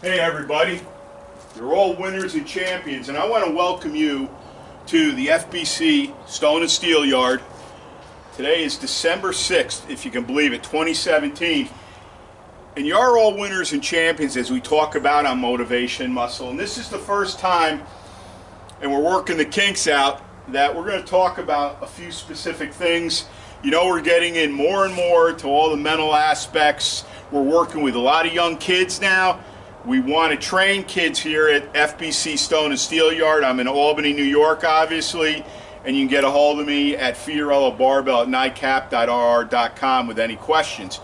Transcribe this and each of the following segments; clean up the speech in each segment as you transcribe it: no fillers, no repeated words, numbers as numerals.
Hey everybody, you're all winners and champions, and I want to welcome you to the FBC Stone and Steel Yard. Today is December 6th, if you can believe it, 2017. And you're all winners and champions as we talk about on Motivation Muscle. And this is the first time, and we're working the kinks out, that we're going to talk about a few specific things. You know, we're getting in more and more to all the mental aspects. We're working with a lot of young kids now. We want to train kids here at FBC Stone and Steel Yard. I'm in Albany, New York, obviously, and you can get a hold of me at Fiorillo Barbell at NICAP.RR.com with any questions.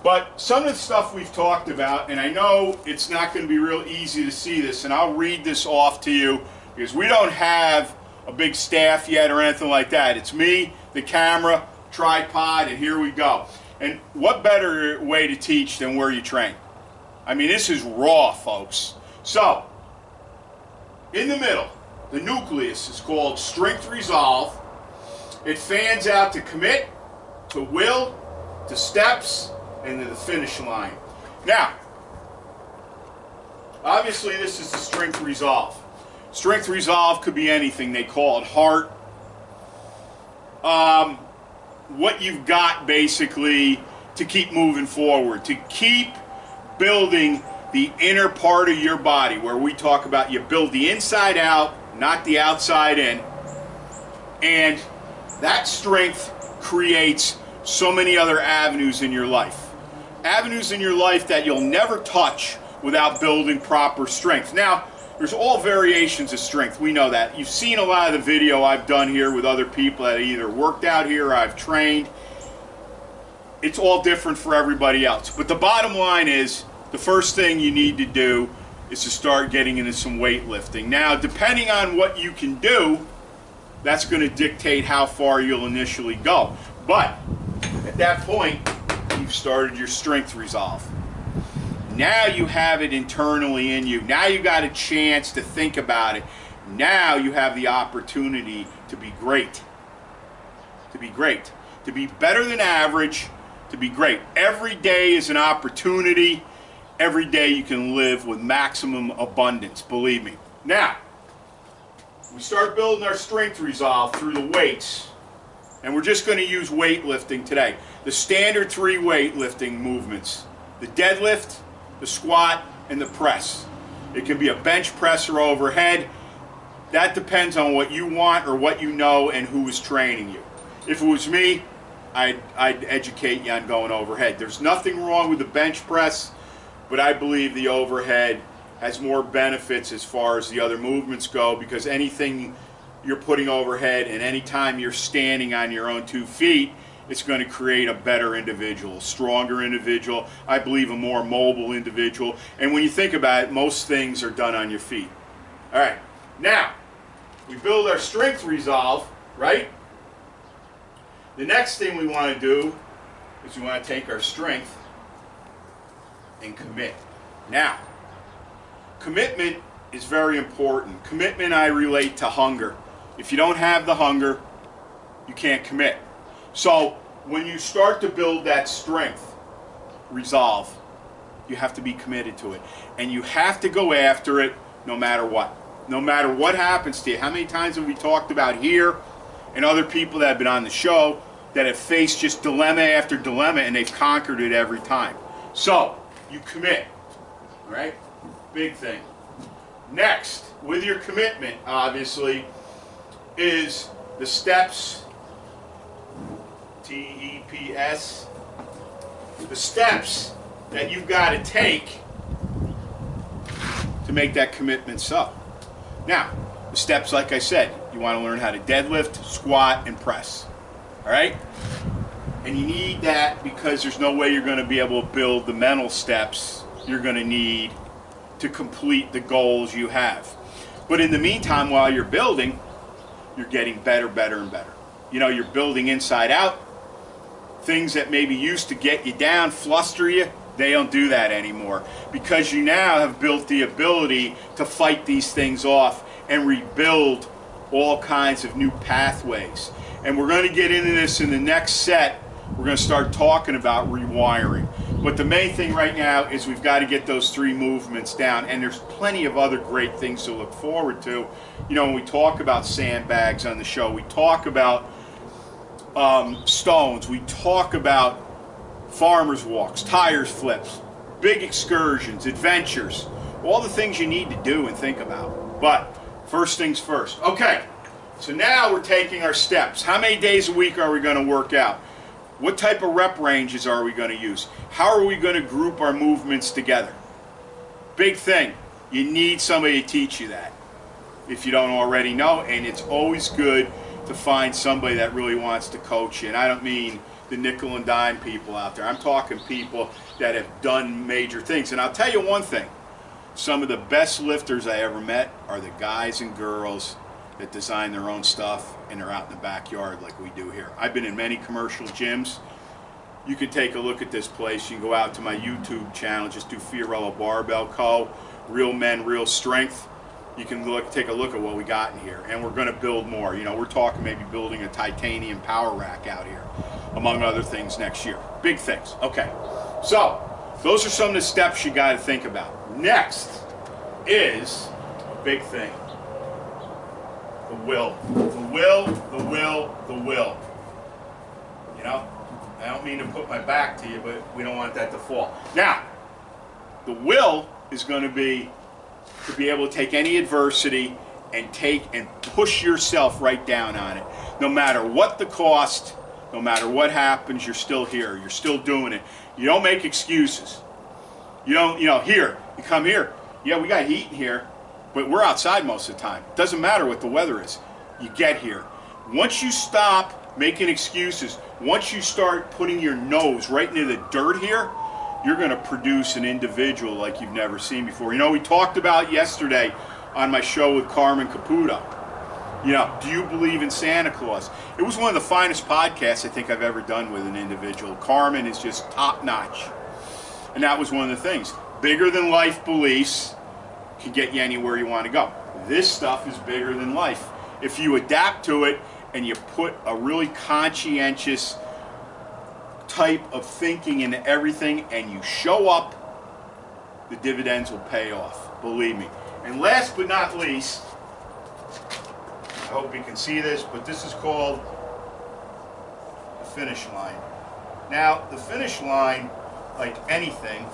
But some of the stuff we've talked about, and I know it's not going to be real easy to see this, and I'll read this off to you because we don't have a big staff yet or anything like that. It's me, the camera, tripod, and here we go. And what better way to teach than where you train? I mean, this is raw, folks. So, in the middle, the nucleus is called strength resolve. It fans out to commit, to will, to steps, and to the finish line. Now, obviously this is the strength resolve. Strength resolve could be anything. They call it heart. What you've got basically to keep moving forward, to keep building the inner part of your body, where we talk about you build the inside out, not the outside in. And that strength creates so many other avenues in your life. Avenues in your life that you'll never touch without building proper strength. Now, there's all variations of strength. We know that. You've seen a lot of the video I've done here with other people that either worked out here or I've trained. It's all different for everybody else. But the bottom line is, the first thing you need to do is to start getting into some weightlifting. Now, depending on what you can do, that's going to dictate how far you'll initially go. But at that point, you've started your strength resolve. Now you have it internally in you. Now you got a chance to think about it. Now you have the opportunity to be great. To be great. To be better than average. To be great. Every day is an opportunity. Every day you can live with maximum abundance, believe me. Now, we start building our strength resolve through the weights. And we're just going to use weightlifting today. The standard 3 weightlifting movements. The deadlift, the squat, and the press. It can be a bench press or overhead. That depends on what you want or what you know and who is training you. If it was me, I'd educate you on going overhead. There's nothing wrong with the bench press, but I believe the overhead has more benefits as far as the other movements go, because anything you're putting overhead and anytime you're standing on your own 2 feet, it's going to create a better individual, a stronger individual, I believe a more mobile individual. And when you think about it, most things are done on your feet. All right, now, we build our strength resolve, right? The next thing we want to do is we want to take our strength and commit. Now, commitment is very important. Commitment I relate to hunger. If you don't have the hunger, you can't commit. So when you start to build that strength resolve, you have to be committed to it. And you have to go after it no matter what. No matter what happens to you. How many times have we talked about here and other people that have been on the show that have faced just dilemma after dilemma and they've conquered it every time. So, you commit, right? Big thing. Next, with your commitment, obviously, is the steps, T-E-P-S, the steps that you've got to take to make that commitment so. Now, the steps, like I said, you want to learn how to deadlift, squat, and press, all right? And you need that because there's no way you're going to be able to build the mental steps you're going to need to complete the goals you have. But in the meantime, while you're building, you're getting better, better, and better. You know, you're building inside out. Things that maybe used to get you down, fluster you, they don't do that anymore. Because you now have built the ability to fight these things off and rebuild all kinds of new pathways. And we're going to get into this in the next set. We're going to start talking about rewiring. But the main thing right now is we've got to get those 3 movements down, and there's plenty of other great things to look forward to. You know, when we talk about sandbags on the show, we talk about stones, we talk about farmers walks, tires flips, big excursions, adventures, all the things you need to do and think about. But first things first. Okay, so now we're taking our steps. How many days a week are we going to work out? What type of rep ranges are we going to use? How are we going to group our movements together? Big thing, you need somebody to teach you that if you don't already know, and it's always good to find somebody that really wants to coach you. And I don't mean the nickel and dime people out there. I'm talking people that have done major things. And I'll tell you one thing, some of the best lifters I ever met are the guys and girls that design their own stuff and they're out in the backyard like we do here. I've been in many commercial gyms. You can take a look at this place. You can go out to my YouTube channel, just do Fiorillo Barbell Co., Real Men, Real Strength. You can take a look at what we got in here, and we're going to build more. You know, we're talking maybe building a titanium power rack out here, among other things next year. Big things. Okay, so those are some of the steps you got to think about. Next is a big thing. The will. The will, the will, the will. You know, I don't mean to put my back to you, but we don't want that to fall. Now, the will is going to be able to take any adversity and push yourself right down on it. No matter what the cost, no matter what happens, you're still here. You're still doing it. You don't make excuses. You don't, here, you come here. Yeah, we got heat in here, but we're outside most of the time. It doesn't matter what the weather is. You get here. Once you stop making excuses, once you start putting your nose right into the dirt here, you're going to produce an individual like you've never seen before. You know, we talked about yesterday on my show with Carmen Caputo. You know, do you believe in Santa Claus? It was one of the finest podcasts I think I've ever done with an individual. Carmen is just top notch. And that was one of the things. Bigger than life beliefs can get you anywhere you want to go. This stuff is bigger than life. If you adapt to it and you put a really conscientious type of thinking into everything and you show up, the dividends will pay off, believe me. And last but not least, I hope you can see this, but this is called the finish line. Now, the finish line, like anything,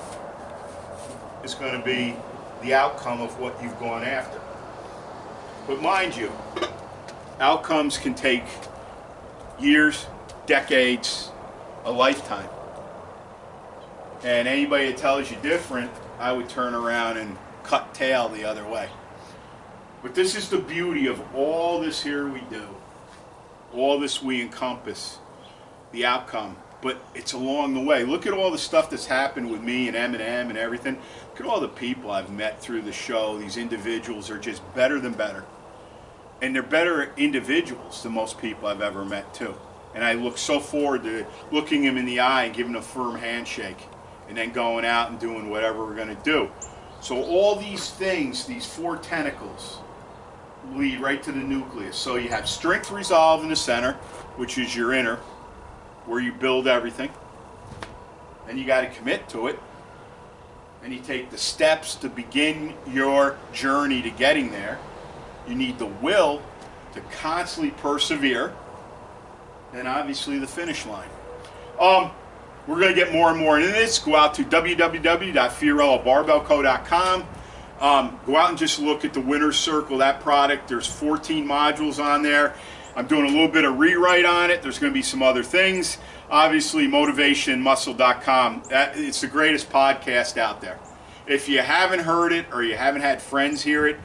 is going to be the outcome of what you've gone after. But mind you, outcomes can take years, decades, a lifetime. And anybody that tells you different, I would turn around and cut tail the other way. But this is the beauty of all this here we do. All this we encompass, the outcome. But it's along the way. Look at all the stuff that's happened with me and Eminem and everything. Look at all the people I've met through the show. These individuals are just better than better. And they're better individuals than most people I've ever met too. And I look so forward to looking them in the eye and giving them a firm handshake. And then going out and doing whatever we're going to do. So all these things, these 4 tentacles, lead right to the nucleus. So you have strength, resolve in the center, which is your inner, where you build everything. Then you got to commit to it. And you take the steps to begin your journey to getting there. You need the will to constantly persevere. And obviously the finish line. We're going to get more and more into this. Go out to www.fiorillobarbellco.com. Go out and just look at the Winner's Circle, that product. There's 14 modules on there. I'm doing a little bit of rewrite on it. There's going to be some other things. Obviously, motivationmuscle.com. It's the greatest podcast out there. If you haven't heard it or you haven't had friends hear it,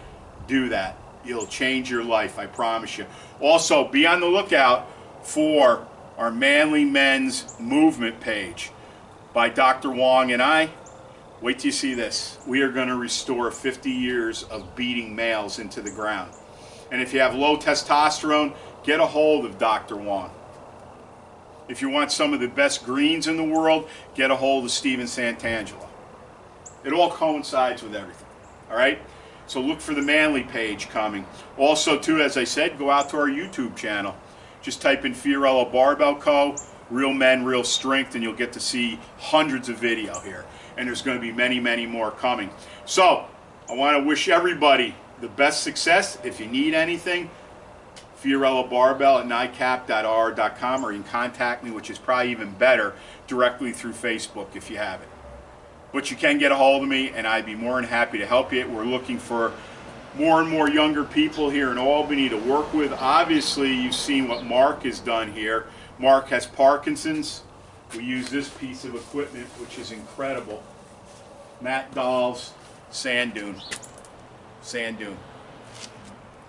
do that. It'll change your life, I promise you. Also, be on the lookout for our Manly Men's Movement page by Dr. Wong and I. Wait till you see this. We are going to restore 50 years of beating males into the ground. And if you have low testosterone, get a hold of Dr. Wong. If you want some of the best greens in the world, get a hold of Steven Santangelo. It all coincides with everything. All right? So look for the Manly page coming. Also, too, as I said, go out to our YouTube channel. Just type in Fiorillo Barbell Co. Real Men, Real Strength, and you'll get to see hundreds of video here. And there's going to be many, many more coming. So I want to wish everybody the best success. If you need anything, Fiorello Barbell at NICAP.RR.com, or you can contact me, which is probably even better, directly through Facebook if you have it. But you can get a hold of me, and I'd be more than happy to help you. We're looking for more and more younger people here in Albany to work with. Obviously, you've seen what Mark has done here. Mark has Parkinson's. We use this piece of equipment, which is incredible. Matt Dahl's sand dune. Sand dune.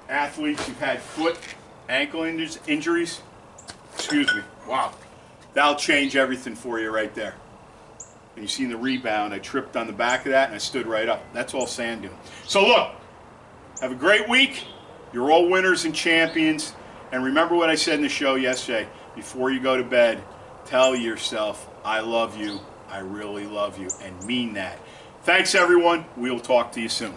Athletes who've had foot, ankle injuries, excuse me, wow, that'll change everything for you right there. And you seen the rebound, I tripped on the back of that and I stood right up. That's all sand dune. So look, have a great week. You're all winners and champions. And remember what I said in the show yesterday, before you go to bed, tell yourself, I love you, I really love you, and mean that. Thanks everyone, we'll talk to you soon.